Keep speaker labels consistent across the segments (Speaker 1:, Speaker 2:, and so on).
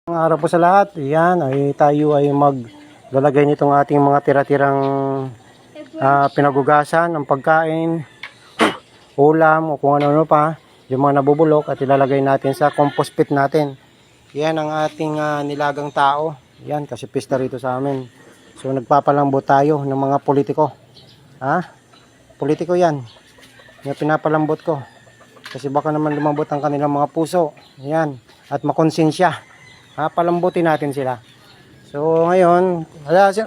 Speaker 1: Ang araw po sa lahat, yan, ay tayo ay maglalagay nitong ating mga tira-tirang pinagugasan ng pagkain, ulam o kung ano-ano pa, yung mga nabubulok at ilalagay natin sa compost pit natin. Yan ang ating nilagang tao. Yan, kasi pista rito sa amin. So nagpapalambot tayo ng mga politiko. Politiko yan. Yung pinapalambot ko. Kasi baka naman lumambot ang kanilang mga puso. Yan, at makonsensya. Palambutin natin sila. So ngayon,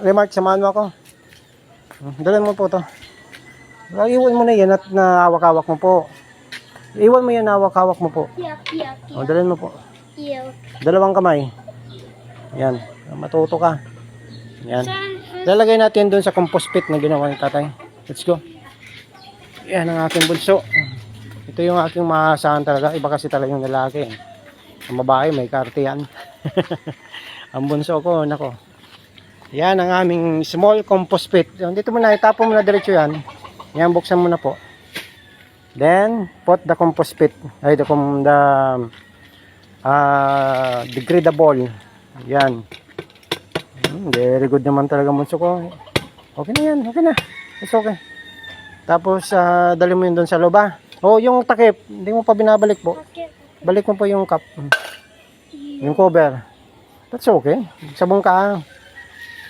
Speaker 1: Remark, samahan mo ako. Dalan mo po to. Iwan mo na yan at nawak-hawak mo po. Iwan mo yan, nawak-hawak mo po. O, dalan mo po. Dalawang kamay. Yan, matuto ka. Yan. Lalagay natin doon sa compost pit na ginawa ni tatay. Let's go. Yan ang aking bunso. Ito yung aking maasahan talaga. Iba kasi talaga yung lalaki. Ang babae may karte yan. Ang bunso ko, nako. Yan ang aming small compost pit. Dito muna, itapon mo na diretso yan. Yan, buksan mo na po. Then, put the compost pit. Ay, degradable. Yan. Very good naman talaga bunso ko. Okay na yan, okay na. It's okay. Tapos, dali mo yun doon sa loob. Yung takip, hindi mo pa binabalik po. Balik mo po yung cup. Yung cover. That's okay. Sabong ka.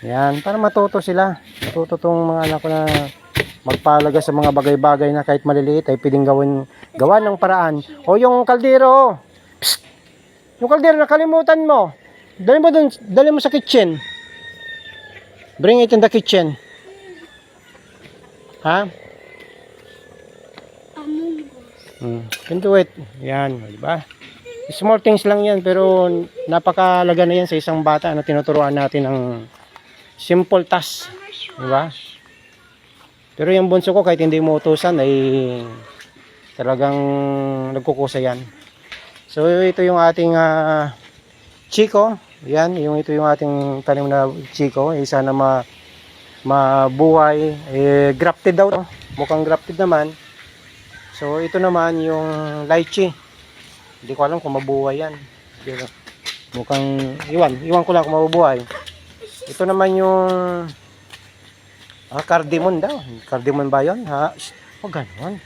Speaker 1: Yan. Para matuto sila. Matuto tong mga anak ko na magpalaga sa mga bagay-bagay na kahit maliliit ay pwedeng gawan ng paraan. Yung kaldero. Psst! Yung kaldero nakalimutan mo. Dali mo sa kitchen. Bring it in the kitchen. Can do it. Yan, diba? Small things lang yan, pero napakalaga na yan sa isang bata na tinuturuan natin ng simple task, diba? Pero yung bunso ko kahit hindi mo utusan ay talagang nagkukusa yan. So ito yung ating chiko. Yan, ito yung ating tanim na chiko. Sana mabuhay. Grafted daw to. Mukhang grafted naman. So ito naman yung lychee. Hindi ko alam kung mabuhay yan. Mukhang iwan ko lang kung mabubuhay. Ito naman yung cardamom daw. Cardamom ba yun? Ganon.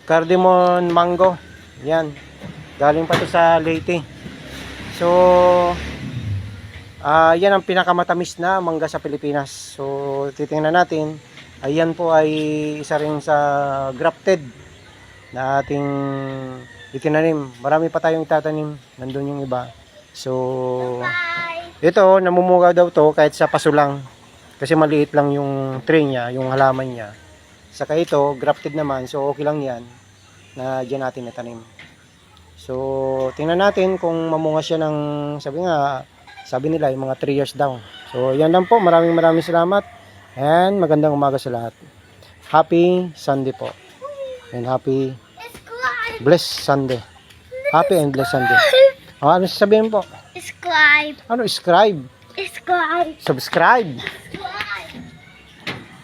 Speaker 1: Cardamom mango. Yan. Galing pa to sa Leyte. So yan ang pinakamatamis na mangga sa Pilipinas. So titingnan natin. Ayan po ay isa rin sa grafted na ating itinanim. Marami pa tayong itatanim. Nandun yung iba. So ito, namumuga daw to kahit sa paso lang. Kasi maliit lang yung tree niya, yung halaman niya. Saka ito, grafted naman. So okay lang yan na dyan natin natanim. So tingnan natin kung mamunga siya ng, sabi nila yung mga 3 years daw. So yan lang po. Maraming salamat. And magandang umaga sa lahat. Happy Sunday po. And happy blessed Sunday. Happy and blessed Sunday. Ano sasabihin po?
Speaker 2: Subscribe.
Speaker 1: Ano? Subscribe? Subscribe.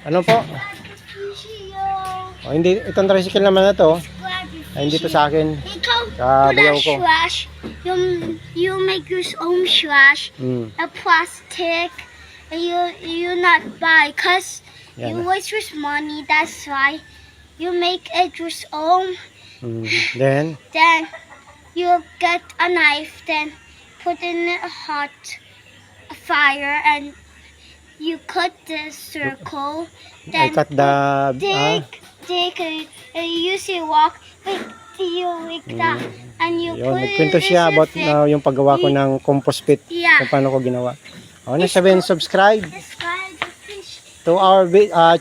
Speaker 1: Ano po? Hindi, itong tricycle naman na to. Ay, hindi to sa akin. Sa bayaw ko.
Speaker 2: You make your own trash. A plastic. And you not buy. Because you waste your money. That's why you make it your own. Then you get a knife, then put in a hot fire, and you cut the circle. Then
Speaker 1: I cut the
Speaker 2: dig, and you see walk. You like that, and you put
Speaker 1: nagkwento siya about yung paggawa ko ng compost pit. Kung paano ko ginawa. Sabihin, subscribe to our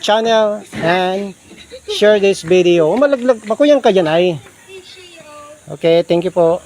Speaker 1: channel and share this video. Malaglag, makuyang ka dyan ay. Okay, thank you po.